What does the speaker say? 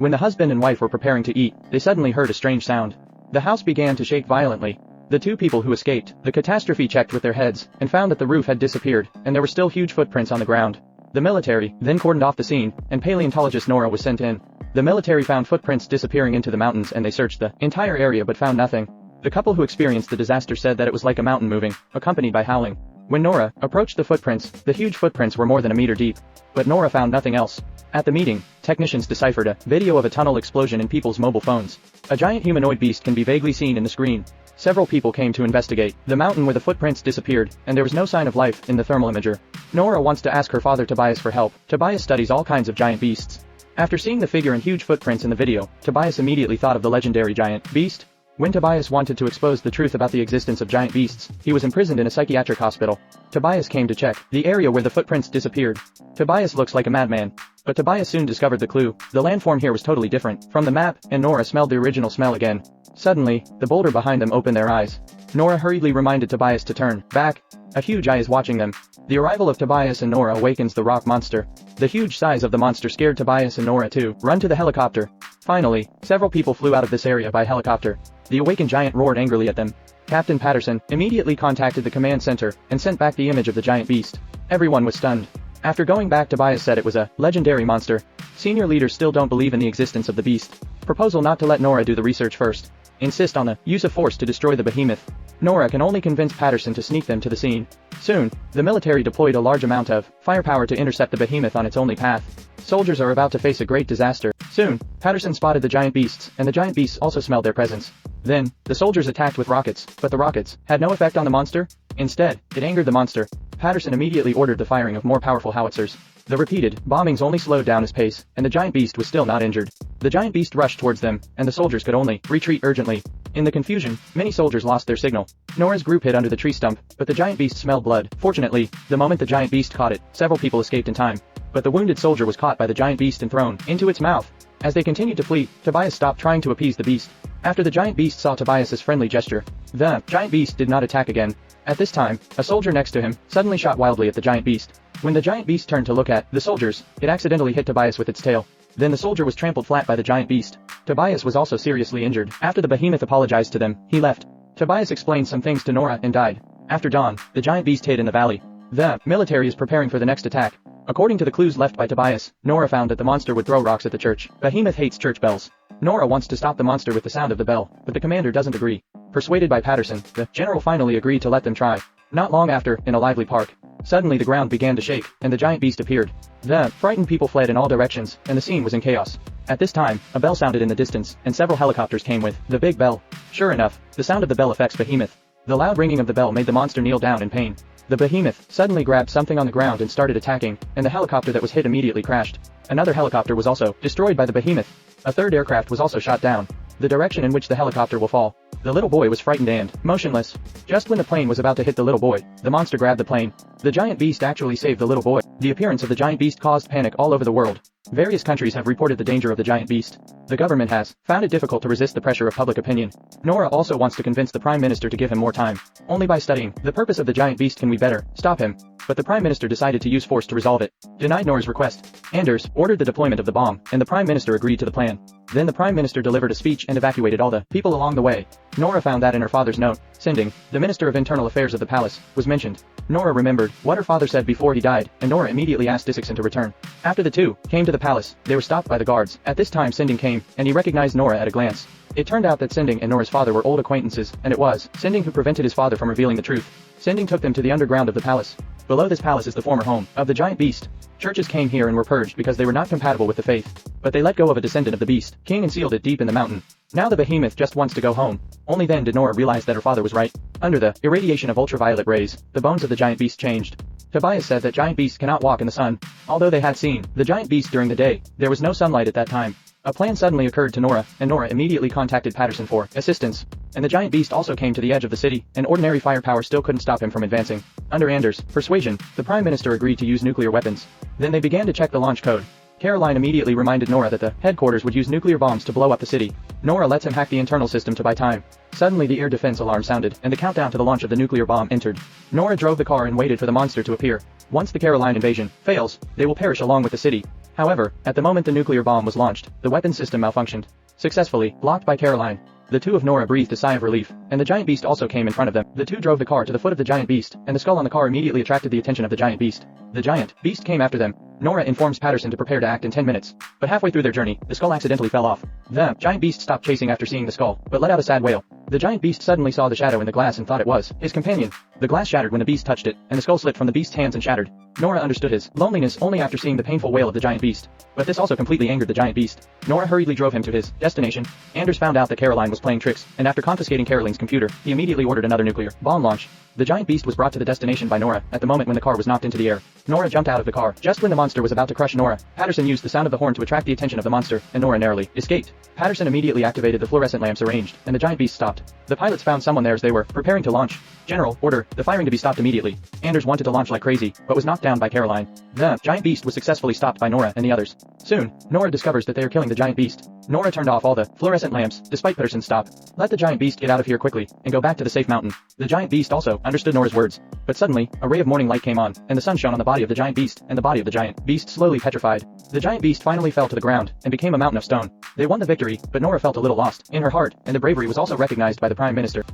When the husband and wife were preparing to eat, they suddenly heard a strange sound. The house began to shake violently. The two people who escaped the catastrophe checked with their heads and found that the roof had disappeared and there were still huge footprints on the ground. The military then cordoned off the scene, and paleontologist Nora was sent in. The military found footprints disappearing into the mountains and they searched the entire area but found nothing. The couple who experienced the disaster said that it was like a mountain moving, accompanied by howling. When Nora approached the footprints, the huge footprints were more than a meter deep. But Nora found nothing else. At the meeting, technicians deciphered a video of a tunnel explosion in people's mobile phones. A giant humanoid beast can be vaguely seen in the screen. Several people came to investigate the mountain where the footprints disappeared, and there was no sign of life in the thermal imager. Nora wants to ask her father Tobias for help. Tobias studies all kinds of giant beasts. After seeing the figure and huge footprints in the video, Tobias immediately thought of the legendary giant beast. When Tobias wanted to expose the truth about the existence of giant beasts, he was imprisoned in a psychiatric hospital. Tobias came to check the area where the footprints disappeared. Tobias looks like a madman. But Tobias soon discovered the clue. The landform here was totally different from the map, and Nora smelled the original smell again. Suddenly, the boulder behind them opened their eyes. Nora hurriedly reminded Tobias to turn back. A huge eye is watching them. The arrival of Tobias and Nora awakens the rock monster. The huge size of the monster scared Tobias and Nora to run to the helicopter. Finally, several people flew out of this area by helicopter. The awakened giant roared angrily at them. Captain Patterson immediately contacted the command center and sent back the image of the giant beast. Everyone was stunned. After going back, Tobias said it was a legendary monster. Senior leaders still don't believe in the existence of the beast. Proposal not to let Nora do the research first. Insist on the use of force to destroy the behemoth. Nora can only convince Patterson to sneak them to the scene. Soon, the military deployed a large amount of firepower to intercept the behemoth on its only path. Soldiers are about to face a great disaster. Soon, Patterson spotted the giant beasts, and the giant beasts also smelled their presence. Then, the soldiers attacked with rockets, but the rockets had no effect on the monster. Instead, it angered the monster. Patterson immediately ordered the firing of more powerful howitzers. The repeated bombings only slowed down his pace, and the giant beast was still not injured. The giant beast rushed towards them, and the soldiers could only retreat urgently. In the confusion, many soldiers lost their signal. Nora's group hid under the tree stump, but the giant beast smelled blood. Fortunately, the moment the giant beast caught it, several people escaped in time. But the wounded soldier was caught by the giant beast and thrown into its mouth. As they continued to flee, Tobias stopped trying to appease the beast. After the giant beast saw Tobias's friendly gesture, the giant beast did not attack again. At this time, a soldier next to him suddenly shot wildly at the giant beast. When the giant beast turned to look at the soldiers, it accidentally hit Tobias with its tail. Then the soldier was trampled flat by the giant beast. Tobias was also seriously injured. After the behemoth apologized to them, he left. Tobias explained some things to Nora and died. After dawn, the giant beast hid in the valley. The military is preparing for the next attack. According to the clues left by Tobias, Nora found that the monster would throw rocks at the church. Behemoth hates church bells. Nora wants to stop the monster with the sound of the bell, but the commander doesn't agree. Persuaded by Patterson, the general finally agreed to let them try. Not long after, in a lively park, suddenly the ground began to shake, and the giant beast appeared. The frightened people fled in all directions, and the scene was in chaos. At this time, a bell sounded in the distance, and several helicopters came with the big bell. Sure enough, the sound of the bell affects Behemoth. The loud ringing of the bell made the monster kneel down in pain. The behemoth suddenly grabbed something on the ground and started attacking, and the helicopter that was hit immediately crashed. Another helicopter was also destroyed by the behemoth. A third aircraft was also shot down. The direction in which the helicopter will fall. The little boy was frightened and motionless. Just when the plane was about to hit the little boy, the monster grabbed the plane. The giant beast actually saved the little boy. The appearance of the giant beast caused panic all over the world. Various countries have reported the danger of the giant beast. The government has found it difficult to resist the pressure of public opinion. Nora also wants to convince the Prime Minister to give him more time. Only by studying the purpose of the giant beast can we better stop him. But the Prime Minister decided to use force to resolve it. Denied Nora's request. Anders ordered the deployment of the bomb, and the Prime Minister agreed to the plan. Then the Prime Minister delivered a speech and evacuated all the people along the way. Nora found that in her father's note. Sinding, the Minister of Internal Affairs of the palace, was mentioned. Nora remembered what her father said before he died, and Nora immediately asked Dissixon to return. After the two came to the palace, they were stopped by the guards. At this time Sinding came, and he recognized Nora at a glance. It turned out that Sinding and Nora's father were old acquaintances, and it was Sinding who prevented his father from revealing the truth. Sinding took them to the underground of the palace. Below this palace is the former home of the giant beast. Churches came here and were purged because they were not compatible with the faith. But they let go of a descendant of the beast, king, and sealed it deep in the mountain. Now the behemoth just wants to go home. Only then did Nora realize that her father was right. Under the irradiation of ultraviolet rays, the bones of the giant beast changed. Tobias said that giant beasts cannot walk in the sun. Although they had seen the giant beast during the day, there was no sunlight at that time. A plan suddenly occurred to Nora, and Nora immediately contacted Patterson for assistance. And the giant beast also came to the edge of the city, and ordinary firepower still couldn't stop him from advancing. Under Anders' persuasion, the Prime Minister agreed to use nuclear weapons. Then they began to check the launch code. Caroline immediately reminded Nora that the headquarters would use nuclear bombs to blow up the city. Nora lets him hack the internal system to buy time. Suddenly the air defense alarm sounded, and the countdown to the launch of the nuclear bomb entered. Nora drove the car and waited for the monster to appear. Once the Caroline invasion fails, they will perish along with the city. However, at the moment the nuclear bomb was launched, the weapon system malfunctioned. Successfully, blocked by Caroline. The two of Nora breathed a sigh of relief, and the giant beast also came in front of them. The two drove the car to the foot of the giant beast, and the skull on the car immediately attracted the attention of the giant beast. The giant beast came after them. Nora informs Patterson to prepare to act in 10 minutes. But halfway through their journey, the skull accidentally fell off. The giant beast stopped chasing after seeing the skull, but let out a sad wail. The giant beast suddenly saw the shadow in the glass and thought it was his companion. The glass shattered when the beast touched it, and the skull slipped from the beast's hands and shattered. Nora understood his loneliness only after seeing the painful wail of the giant beast. But this also completely angered the giant beast. Nora hurriedly drove him to his destination. Anders found out that Caroline was playing tricks, and after confiscating Caroline's computer, he immediately ordered another nuclear bomb launch. The giant beast was brought to the destination by Nora at the moment when the car was knocked into the air. Nora jumped out of the car just when the monster was about to crush Nora. Patterson used the sound of the horn to attract the attention of the monster, and Nora narrowly escaped. Patterson immediately activated the fluorescent lamps arranged, and the giant beast stopped. The pilots found someone there as they were preparing to launch. General, order the firing to be stopped immediately. Anders wanted to launch like crazy, but was knocked down by Caroline. The giant beast was successfully stopped by Nora and the others. Soon, Nora discovers that they are killing the giant beast. Nora turned off all the fluorescent lamps, despite Patterson's stop. Let the giant beast get out of here quickly, and go back to the safe mountain. The giant beast also understood Nora's words. But suddenly, a ray of morning light came on, and the sun shone on the body of the giant beast, and the body of the giant beast slowly petrified. The giant beast finally fell to the ground, and became a mountain of stone. They won the victory, but Nora felt a little lost in her heart, and the bravery was also recognized by the Prime Minister.